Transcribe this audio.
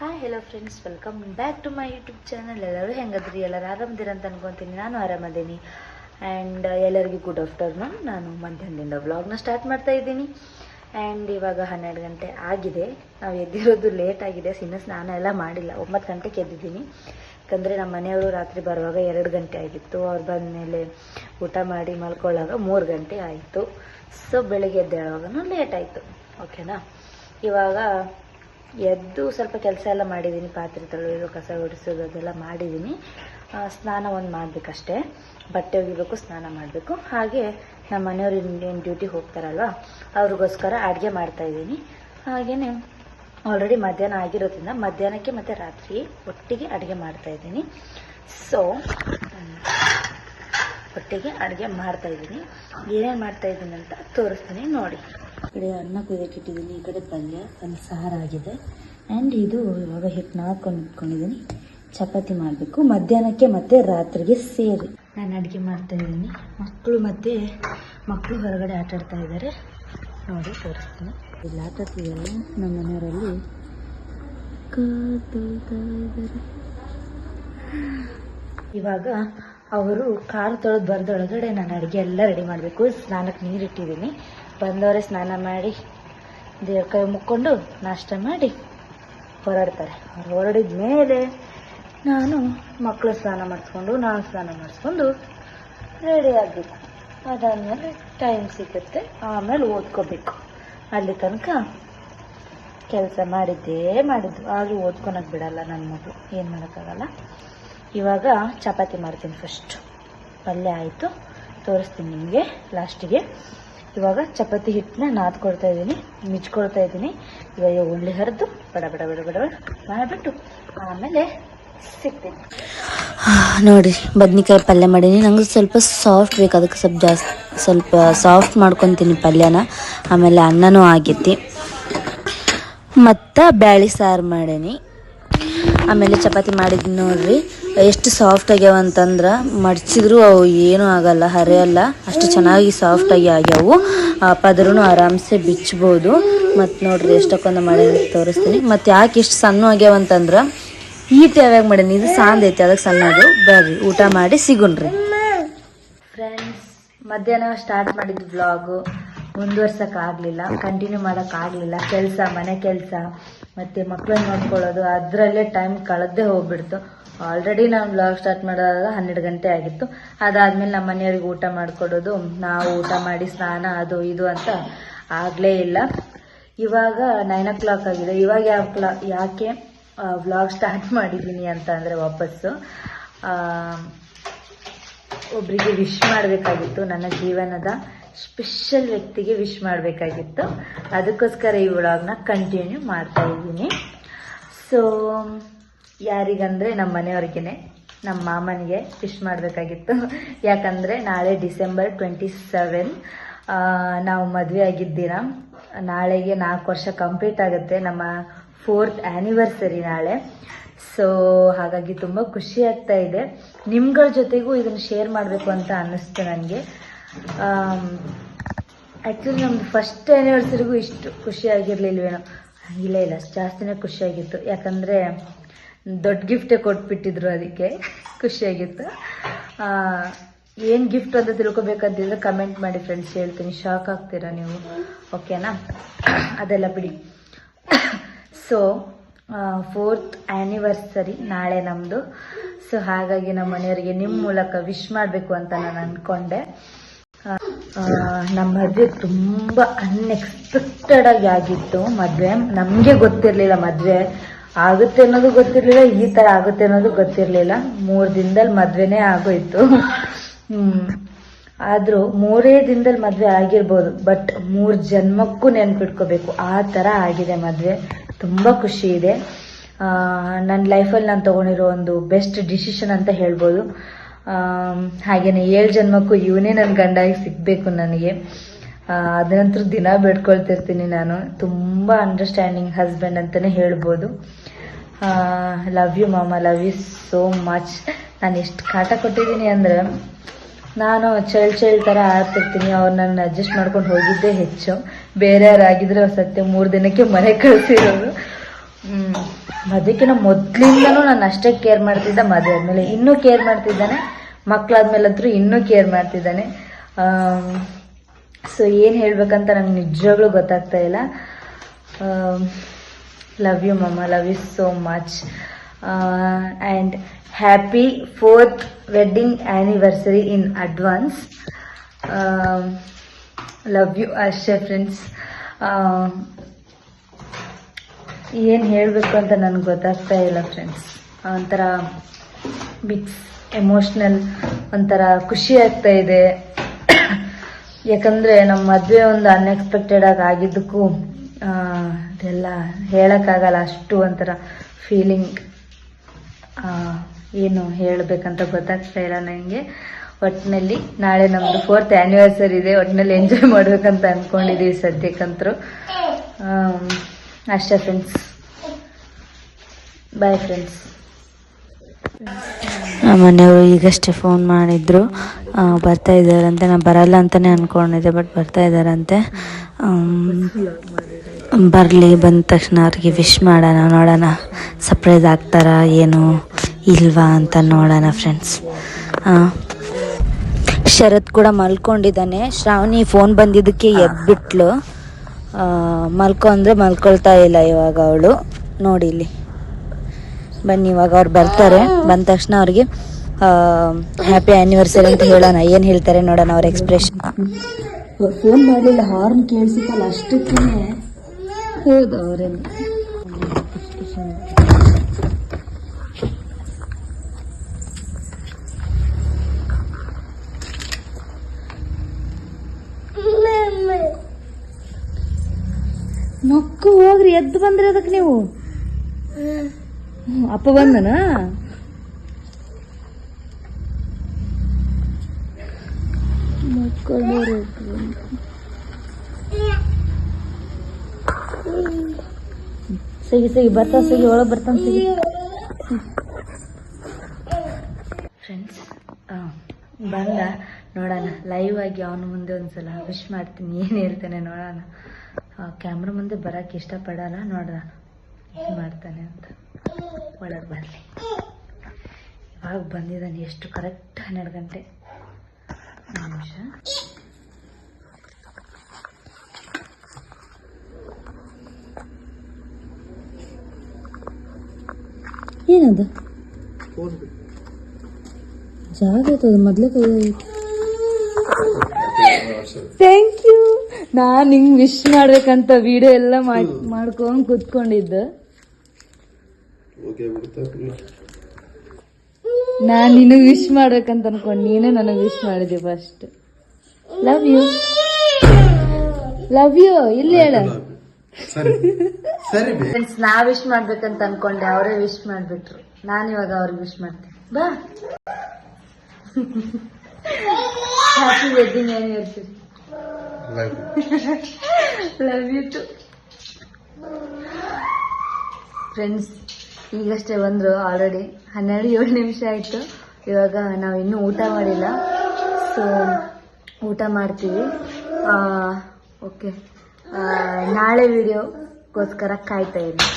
Hi hello friends, welcome back to my YouTube channel. ಎಲ್ಲರೂ ಹೆಂಗದ್ರಿ? ಎಲ್ಲರೂ ಆರಾಮದಿರಂತ ಅನ್ಕೊತೀನಿ. ನಾನು ಆರಾಮದೀನಿ. ಆ್ಯಂಡ್ ಎಲ್ಲರಿಗೂ ಗುಡ್ ಆಫ್ಟರ್ನೂನ್. ನಾನು ಮಧ್ಯಾಹ್ನದಿಂದ ವ್ಲಾಗ್ನ ಸ್ಟಾರ್ಟ್ ಮಾಡ್ತಾ ಇದ್ದೀನಿ. ಆ್ಯಂಡ್ ಇವಾಗ 12 ಗಂಟೆ ಆಗಿದೆ. ನಾವು ಎದ್ದಿರೋದು ಲೇಟ್ ಆಗಿದೆ. ಇನ್ನೂ ಸ್ನಾನ ಎಲ್ಲ ಮಾಡಿಲ್ಲ. 9 ಗಂಟೆಗೆ ಎದ್ದಿದ್ದೀನಿ. ಯಾಕಂದರೆ ನಮ್ಮ ಮನೆಯವರು ರಾತ್ರಿ ಬರುವಾಗ 2 ಗಂಟೆ ಆಗಿತ್ತು. ಅವ್ರು ಬಂದಮೇಲೆ ಊಟ ಮಾಡಿ ಮಲ್ಕೊಳ್ಳೋವಾಗ 3 ಗಂಟೆ ಆಯಿತು. ಸೊ ಬೆಳಿಗ್ಗೆ ಎದ್ದೇಳುವಾಗೂ ಲೇಟ್ ಆಯಿತು. ಓಕೆನಾ? ಇವಾಗ ಎದ್ದು ಸ್ವಲ್ಪ ಕೆಲಸ ಎಲ್ಲ ಮಾಡಿದ್ದೀನಿ. ಪಾತ್ರೆ ತೊಳೆಯೋದು, ಕಸ ಗುಡಿಸೋದು ಅದೆಲ್ಲ ಮಾಡಿದ್ದೀನಿ. ಸ್ನಾನ ಒಂದು ಮಾಡಬೇಕಷ್ಟೇ. ಬಟ್ಟೆ ಒಗಿಬೇಕು, ಸ್ನಾನ ಮಾಡಬೇಕು. ಹಾಗೆ ನಮ್ಮ ಮನೆಯವರು ಏನು ಡ್ಯೂಟಿಗೆ ಹೋಗ್ತಾರಲ್ವ, ಅವ್ರಿಗೋಸ್ಕರ ಅಡುಗೆ ಮಾಡ್ತಾಯಿದ್ದೀನಿ. ಹಾಗೆಯೇ ಆಲ್ರೆಡಿ ಮಧ್ಯಾಹ್ನ ಆಗಿರೋದ್ರಿಂದ ಮಧ್ಯಾಹ್ನಕ್ಕೆ ಮತ್ತು ರಾತ್ರಿ ಒಟ್ಟಿಗೆ ಅಡುಗೆ ಮಾಡ್ತಾಯಿದ್ದೀನಿ. ಸೊ ಒಟ್ಟಿಗೆ ಅಡುಗೆ ಮಾಡ್ತಾಯಿದ್ದೀನಿ. ಏನೇನು ಮಾಡ್ತಾಯಿದ್ದೀನಿ ಅಂತ ತೋರಿಸ್ತೀನಿ ನೋಡಿ. ಈ ಕಡೆ ಅನ್ನ ಕುದಿಯಕ್ಕೆ ಇಟ್ಟಿದ್ದೀನಿ, ಈ ಕಡೆ ಪಲ್ಯ, ಒಂದು ಸಾರಾಗಿದೆ. ಆ್ಯಂಡ್ ಇದು ಇವಾಗ ಹಿಟ್ಟು ನಾದ್ಕೊಂಡು ಇಟ್ಕೊಂಡಿದ್ದೀನಿ. ಚಪಾತಿ ಮಾಡಬೇಕು ಮಧ್ಯಾಹ್ನಕ್ಕೆ ಮತ್ತು ರಾತ್ರಿಗೆ ಸೇರಿ. ನಾನು ಅಡುಗೆ ಮಾಡ್ತಾಯಿದ್ದೀನಿ. ಮಕ್ಕಳು ಹೊರಗಡೆ ಆಟಾಡ್ತಾ ಇದ್ದಾರೆ. ನೋಡಿ ತೋರಿಸ್ತೀನಿ. ಇಲ್ಲಿ ಆಟಾಡ್ತಿದ್ದಾರೆ. ನಮ್ಮ ಮನೆಯವರಲ್ಲಿ ಇವಾಗ ಅವರು ಕಾಲು ತೊಳೆದು ಬರೆದೊಳಗಡೆ ನಾನು ಅಡುಗೆ ಎಲ್ಲ ರೆಡಿ ಮಾಡಬೇಕು. ಸ್ನಾನಕ್ಕೆ ನೀರಿಟ್ಟಿದ್ದೀನಿ. ಬಂದವರೇ ಸ್ನಾನ ಮಾಡಿ ದೇವ್ರ ಕೈ ಮುಕ್ಕೊಂಡು ನಾಷ್ಟ ಮಾಡಿ ಹೊರಡ್ತಾರೆ. ಅವ್ರು ಹೊರಡಿದ ಮೇಲೆ ನಾನು ಮಕ್ಕಳು ಸ್ನಾನ ಮಾಡಿಸ್ಕೊಂಡು ನಾನು ಸ್ನಾನ ಮಾಡಿಸ್ಕೊಂಡು ರೆಡಿ ಆಗಬೇಕು. ಅದಾದಮೇಲೆ ಟೈಮ್ ಸಿಗುತ್ತೆ. ಆಮೇಲೆ ಓದ್ಕೋಬೇಕು. ಅಲ್ಲಿ ತನಕ ಕೆಲಸ ಮಾಡಿದ್ದು. ಆದರೂ ಓದ್ಕೊಳಕ್ಕೆ ಬಿಡಲ್ಲ ನನ್ನ ಮಗು. ಏನು ಮಾಡೋಕ್ಕಾಗಲ್ಲ. ಇವಾಗ ಚಪಾತಿ ಮಾಡ್ತೀನಿ. ಫಸ್ಟ್ ಪಲ್ಯ ಆಯಿತು, ತೋರಿಸ್ತೀನಿ ನಿಮಗೆ ಲಾಸ್ಟಿಗೆ. ಇವಾಗ ಚಪಾತಿ ಹಿಟ್ಟನ್ನ ನಾದ್ಕೊಳ್ತಾ ಇದ್ದೀನಿ, ಮಿಚ್ಕೊಳ್ತಾ ಇದ್ದೀನಿ. ಇವಾಗ ಉಳ್ಳಿ ಹರಿದು ಬಡ ಬಡ ಬಡ ಬಡ ಮಾಡಿಬಿಟ್ಟು ಆಮೇಲೆ ಸಿಗ್ತೀನಿ. ನೋಡಿ, ಬದ್ನಿಕಾಯಿ ಪಲ್ಯ ಮಾಡೀನಿ. ನಂಗೆ ಸ್ವಲ್ಪ ಸಾಫ್ಟ್ ಬೇಕು, ಅದಕ್ಕೆ ಸ್ವಲ್ಪ ಸಾಫ್ಟ್ ಮಾಡ್ಕೊತೀನಿ ಪಲ್ಯನ. ಆಮೇಲೆ ಅನ್ನನೂ ಆಗೈತಿ. ಮತ್ತು ಬ್ಯಾಳಿ ಸಾರು ಮಾಡೀನಿ. ಆಮೇಲೆ ಚಪಾತಿ ಮಾಡಿದ್ದೀನಿ. ನೋಡ್ರಿ ಎಷ್ಟು ಸಾಫ್ಟ್ ಆಗ್ಯಾವ ಅಂತಂದ್ರೆ ಮಡ್ಚಿದ್ರು ಅವು ಏನೂ ಆಗಲ್ಲ, ಹರಿಯಲ್ಲ. ಅಷ್ಟು ಚೆನ್ನಾಗಿ ಸಾಫ್ಟಾಗಿ ಆಗ್ಯಾವು. ಪದರೂ ಆರಾಮ್ಸೆ ಬಿಚ್ಬೋದು. ಮತ್ತು ನೋಡ್ರಿ ಎಷ್ಟಕ್ಕೊಂದು ಮಾಡಿ ತೋರಿಸ್ತೀನಿ. ಮತ್ತು ಯಾಕೆ ಇಷ್ಟು ಸಣ್ಣ ಆಗ್ಯಾವ ಅಂತಂದ್ರೆ ಈಟ್ ಯಾವ್ಯಾಗ ಮಾಡೀನಿ. ಇದು ಸಾಂದ್ ಐತಿ, ಅದಕ್ಕೆ ಸಣ್ಣದು. ಬರ್ರಿ ಊಟ ಮಾಡಿ ಸಿಗುಣ್ರಿ. ಫ್ರೆಂಡ್ಸ್, ಮಧ್ಯಾಹ್ನ ಸ್ಟಾರ್ಟ್ ಮಾಡಿದ್ದು ವ್ಲಾಗು ಮುಂದುವರ್ಸೋಕ್ಕಾಗಲಿಲ್ಲ, ಕಂಟಿನ್ಯೂ ಮಾಡೋಕ್ಕಾಗಲಿಲ್ಲ. ಮನೆ ಕೆಲಸ ಮತ್ತು ಮಕ್ಕಳನ್ನ ನೋಡ್ಕೊಳ್ಳೋದು, ಅದರಲ್ಲೇ ಟೈಮ್ ಕಳೆದೇ ಹೋಗ್ಬಿಡ್ತು. ಆಲ್ರೆಡಿ ನಾನು ವ್ಲಾಗ್ ಸ್ಟಾರ್ಟ್ ಮಾಡೋದಾಗ 12 ಗಂಟೆ ಆಗಿತ್ತು. ಅದಾದಮೇಲೆ ನಮ್ಮ ಮನೆಯವ್ರಿಗೆ ಊಟ ಮಾಡಿಕೊಡೋದು, ನಾವು ಊಟ ಮಾಡಿ ಸ್ನಾನ ಅದು ಇದು ಅಂತ ಆಗಲೇ ಇಲ್ಲ. ಇವಾಗ 9 o'clock ಆಗಿದೆ. ಇವಾಗ ಯಾಕೆ ವ್ಲಾಗ್ ಸ್ಟಾರ್ಟ್ ಮಾಡಿದ್ದೀನಿ ಅಂತ ಅಂದರೆ ವಾಪಸ್ಸು ಒಬ್ಬರಿಗೆ ವಿಶ್ ಮಾಡಬೇಕಾಗಿತ್ತು. ನನ್ನ ಜೀವನದ ಸ್ಪೆಷಲ್ ವ್ಯಕ್ತಿಗೆ ವಿಶ್ ಮಾಡಬೇಕಾಗಿತ್ತು. ಅದಕ್ಕೋಸ್ಕರ ಈ ವ್ಲಾಗ್ನ ಕಂಟಿನ್ಯೂ ಮಾಡ್ತಾ ಇದ್ದೀನಿ. ಸೊ ಯಾರಿಗಂದರೆ ನಮ್ಮ ಮನೆಯವ್ರಿಗೇ, ನಮ್ಮ ಮಾಮನಿಗೆ ವಿಶ್ ಮಾಡಬೇಕಾಗಿತ್ತು. ಯಾಕಂದರೆ ನಾಳೆ December 27 ನಾವು ಮದುವೆ ಆಗಿದ್ದಿನ. ನಾಳೆಗೆ 4 ವರ್ಷ ಕಂಪ್ಲೀಟ್ ಆಗುತ್ತೆ. ನಮ್ಮ 4th ಆ್ಯನಿವರ್ಸರಿ ನಾಳೆ. ಸೊ ಹಾಗಾಗಿ ತುಂಬ ಖುಷಿ ಆಗ್ತಾ ಇದೆ. ನಿಮ್ಗಳ ಜೊತೆಗೂ ಇದನ್ನು ಶೇರ್ ಮಾಡಬೇಕು ಅಂತ ಅನ್ನಿಸ್ತು ನನಗೆ. ಆ್ಯಕ್ಚುಲಿ ನಮ್ಮದು ಫಸ್ಟ್ ಆ್ಯನಿವರ್ಸರಿಗೂ ಇಷ್ಟು ಖುಷಿಯಾಗಿರಲಿಲ್ವೇನೋ. ಇಲ್ಲ ಜಾಸ್ತಿನೇ ಖುಷಿಯಾಗಿತ್ತು. ಯಾಕಂದರೆ ದೊಡ್ಡ ಗಿಫ್ಟೇ ಕೊಟ್ಬಿಟ್ಟಿದ್ರು, ಅದಕ್ಕೆ ಖುಷಿಯಾಗಿತ್ತು. ಏನು ಗಿಫ್ಟ್ ಅಂತ ತಿಳ್ಕೊಬೇಕಂತಿದ್ರೆ ಕಮೆಂಟ್ ಮಾಡಿ ಫ್ರೆಂಡ್ಸ್, ಹೇಳ್ತೀನಿ. ಶಾಕ್ ಆಗ್ತೀರಾ ನೀವು. ಓಕೆನಾ? ಅದೆಲ್ಲ ಬಿಡಿ. ಸೊ 4th ಆ್ಯನಿವರ್ಸರಿ ನಾಳೆ ನಮ್ಮದು. ಸೊ ಹಾಗಾಗಿ ನಮ್ಮ ಮನೆಯವರಿಗೆ ನಿಮ್ಮ ಮೂಲಕ ವಿಶ್ ಮಾಡಬೇಕು ಅಂತ ನಾನು ಅಂದ್ಕೊಂಡೆ. ನಮ್ಮ ಮದುವೆ ತುಂಬ ಅನ್ಎಕ್ಸ್ಪೆಕ್ಟೆಡ್ ಆಗಿ ಆಗಿತ್ತು. ಮದುವೆ ನಮಗೆ ಗೊತ್ತಿರಲಿಲ್ಲ, ಮದುವೆ ಆಗುತ್ತೆ ಅನ್ನೋದು ಗೊತ್ತಿರಲಿಲ್ಲ, ಈ ಥರ ಆಗುತ್ತೆ ಅನ್ನೋದು ಗೊತ್ತಿರಲಿಲ್ಲ. 3 ದಿನದಲ್ಲಿ ಮದುವೆನೇ ಆಗೋಯ್ತು. ಆದರೂ 3 ದಿನದಲ್ಲಿ ಮದುವೆ ಆಗಿರ್ಬೋದು, ಬಟ್ 3 ಜನ್ಮಕ್ಕೂ ನೆನ್ಪಿಟ್ಕೋಬೇಕು, ಆ ಥರ ಆಗಿದೆ ಮದುವೆ. ತುಂಬ ಖುಷಿ ಇದೆ. ನನ್ನ ಲೈಫಲ್ಲಿ ನಾನು ತೊಗೊಂಡಿರೋ ಒಂದು ಬೆಸ್ಟ್ ಡಿಸಿಷನ್ ಅಂತ ಹೇಳ್ಬೋದು. ಹಾಗೆಯೇ 7 ಜನ್ಮಕ್ಕೂ ಇವನೇ ನನ್ನ ಗಂಡಾಗಿ ಸಿಗಬೇಕು ನನಗೆ. ಅದನಂತರ ದಿನ ಬೇಡ್ಕೊಳ್ತಿರ್ತೀನಿ ನಾನು. ತುಂಬ ಅಂಡರ್ಸ್ಟ್ಯಾಂಡಿಂಗ್ ಹಸ್ಬೆಂಡ್ ಅಂತಲೇ ಹೇಳ್ಬೋದು. ಲವ್ ಯು ಮಾಮ, ಲವ್ ಯು ಸೋ ಮಚ್. ನಾನು ಎಷ್ಟು ಕಾಟ ಕೊಟ್ಟಿದ್ದೀನಿ ಅಂದರೆ, ನಾನು ಚೈಲ್ಡ್ ಥರ ಆಡ್ತಿರ್ತೀನಿ. ಅವ್ರು ನನ್ನ ಅಡ್ಜಸ್ಟ್ ಮಾಡ್ಕೊಂಡು ಹೋಗಿದ್ದೇ ಹೆಚ್ಚು. ಬೇರೆ ಯಾರಾಗಿದ್ರೆ ಸತ್ಯ 3 ದಿನಕ್ಕೆ ಮನೆ ಕಳಿಸಿರೋರು. ಮದುವೆಕಿನ್ನ ಮೊದಲಿಂದನೂ ನಾನು ಅಷ್ಟೇ ಕೇರ್ ಮಾಡ್ತಿದ್ದೆ. ಮದುವೆ ಆದಮೇಲೆ ಇನ್ನೂ ಕೇರ್ ಮಾಡ್ತಿದ್ದಾನೆ, ಮಕ್ಕಳಾದ್ಮೇಲಂತೂ ಇನ್ನೂ ಕೇರ್ ಮಾಡ್ತಿದ್ದಾನೆ. ಸೊ ಏನು ಹೇಳ್ಬೇಕಂತ ನಂಗೆ ನಿಜವಾಗ್ಲೂ ಗೊತ್ತಾಗ್ತಾ ಇಲ್ಲ. ಲವ್ ಯು ಮಮ್ಮ, love you so much. And happy 4th wedding anniversary in advance. Love you ಅಷ್ಟೇ ಫ್ರೆಂಡ್ಸ್. ಏನು ಹೇಳಬೇಕು ಅಂತ ನನಗೆ ಗೊತ್ತಾಗ್ತಾ ಇಲ್ಲ ಫ್ರೆಂಡ್ಸ್. ಒಂಥರ ಮಿಕ್ಸ್ ಎಮೋಷ್ನಲ್, ಒಂಥರ ಖುಷಿ ಆಗ್ತಾ ಇದೆ. ಯಾಕಂದರೆ ನಮ್ಮ ಮದುವೆ ಒಂದು ಅನ್ಎಕ್ಸ್ಪೆಕ್ಟೆಡ್ ಆಗಿ ಆಗಿದ್ದಕ್ಕೂ ಅದೆಲ್ಲ ಹೇಳೋಕ್ಕಾಗಲ್ಲ. ಅಷ್ಟು ಒಂಥರ ಫೀಲಿಂಗ್, ಏನು ಹೇಳಬೇಕಂತ ಗೊತ್ತಾಗ್ತಾ ಇಲ್ಲ ನನಗೆ. ಒಟ್ಟಿನಲ್ಲಿ ನಾಳೆ ನಮ್ಮದು 4th ಆ್ಯನಿವರ್ಸರಿ ಇದೆ. ಒಟ್ಟಿನಲ್ಲಿ ಎಂಜಾಯ್ ಮಾಡ್ಬೇಕಂತ ಅಂದ್ಕೊಂಡಿದ್ದೀವಿ ಸದ್ಯಕ್ಕಂತರೂ. ಅಷ್ಟೇ ಫ್ರೆಂಡ್ಸ್, ಬಾಯ್ ಫ್ರೆಂಡ್ಸ್. ಮನೆಯವರು ಈಗಷ್ಟೇ ಫೋನ್ ಮಾಡಿದ್ರು, ಬರ್ತಾ ಇದ್ದಾರಂತೆ. ನಾನು ಬರಲ್ಲ ಅಂತಲೇ ಅಂದ್ಕೊಂಡಿದ್ದೆ, ಬಟ್ ಬರ್ತಾ ಇದ್ದಾರಂತೆ. ಬರಲಿ, ಬಂದ ತಕ್ಷಣ ಅವ್ರಿಗೆ ವಿಶ್ ಮಾಡೋಣ, ನೋಡೋಣ ಸರ್ಪ್ರೈಸ್ ಆಗ್ತಾರಾ ಏನು ಇಲ್ವಾ ಅಂತ ನೋಡೋಣ ಫ್ರೆಂಡ್ಸ್. ಶರತ್ ಕೂಡ ಮಲ್ಕೊಂಡಿದ್ದಾನೆ. ಶ್ರಾವಣಿ ಫೋನ್ ಬಂದಿದ್ದಕ್ಕೆ ಎದ್ಬಿಟ್ಲು. ಮಲ್ಕೊಂಡ್ರೆ ಮಲ್ಕೊಳ್ತಾ ಇಲ್ಲ ಇವಾಗ ಅವಳು. ನೋಡಿ ಇಲ್ಲಿ ಬನ್ನಿ, ಇವಾಗ ಅವ್ರು ಬರ್ತಾರೆ. ಬಂದ ತಕ್ಷಣ ಅವ್ರಿಗೆ ಹ್ಯಾಪಿ ಆ್ಯನಿವರ್ಸರಿ ಅಂತ ಹೇಳೋಣ. ಏನು ಹೇಳ್ತಾರೆ ನೋಡೋಣ ಅವ್ರ ಎಕ್ಸ್ಪ್ರೆಷನ್. ಫೋನ್ ಮಾಡಲಿಲ್ಲ, ಹಾರ್ನ್ ಕೇಳಿಸಿತ್ತಲ್ಲ ಅಷ್ಟಕ್ಕೆ. ಹೌದು, ಅವರೇನು ನಕ್ಕು ಹೋಗ್ರಿ, ಎದ್ದು ಬಂದ್ರಿ ಅದಕ್ಕೆ ನೀವು. ಅಪ್ಪ ಬಂದನ? ಸಗಿ ಬರ್ತಾ ಸಗಿ ಒಳಗೆ ಬರ್ತಾನೆ ಸಗಿ. ಫ್ರೆಂಡ್ಸ್ ಬಂದ, ನೋಡೋಣ ಲೈವ್ ಆಗಿ ಅವನ ಮುಂದೆ ಒಂದ್ಸಲ ವಿಶ್ ಮಾಡ್ತೀನಿ. ಏನು ಹೇಳ್ತಾನೆ ನೋಡೋಣ. ಕ್ಯಾಮ್ರಾ ಮುಂದೆ ಬರೋಕ್ಕೆ ಇಷ್ಟಪಡಲ್ಲ, ನೋಡೋಣ ಏನು ಮಾಡ್ತಾನೆ ಅಂತ. ಒಳಗೆ ಬರಲಿ. ಇವಾಗ ಬಂದಿದ್ದಾನೆ. ಎಷ್ಟು ಕರೆಕ್ಟ್ 12 ಗಂಟೆ ನಿಮಿಷ. ಏನದು ಜಾಗ ಐತದ ಮೊದಲೇ ಕೈ. Thank you. ನಾನು ಹಿಂಗೆ ವಿಶ್ ಮಾಡ್ಬೇಕಂತ ವಿಡಿಯೋ ಎಲ್ಲ ಮಾಡ್ಕೊಂಡು ಕೂತ್ಕೊಂಡಿದ್ದೆ. ನಾನು ನಿನಗೆ ವಿಶ್ ಮಾಡ್ಬೇಕಂತ ಅನ್ಕೊಂಡು ನೀನೇ ನನಗೆ ವಿಶ್ ಮಾಡಿದೆ first. Love you, love you. ಇಲ್ಲಿ ಹೇಳ. ಫ್ರೆಂಡ್ಸ್, ನಾ ವಿಶ್ ಮಾಡ್ಬೇಕಂತ ಅನ್ಕೊಂಡೆ, ಅವರೇ ವಿಶ್ ಮಾಡ್ಬಿಟ್ರು. ನಾನು ಇವಾಗ ಅವ್ರಿಗೆ ವಿಶ್ ಮಾಡ್ತೀನಿ. ಬಾ. Happy wedding anniversary. Love you too. Friends, ಈಗಷ್ಟೇ ಬಂದರು. ಆಲ್ರೆಡಿ 12-7 ನಿಮಿಷ ಆಯಿತು. ಇವಾಗ ನಾವು ಇನ್ನೂ ಊಟ ಮಾಡಿಲ್ಲ. ಸೊ ಊಟ ಮಾಡ್ತೀವಿ. ಓಕೆ, ನಾಳೆ ವಿಡಿಯೋಗೋಸ್ಕರ ಕಾಯ್ತಾ ಇದ್ದೀನಿ.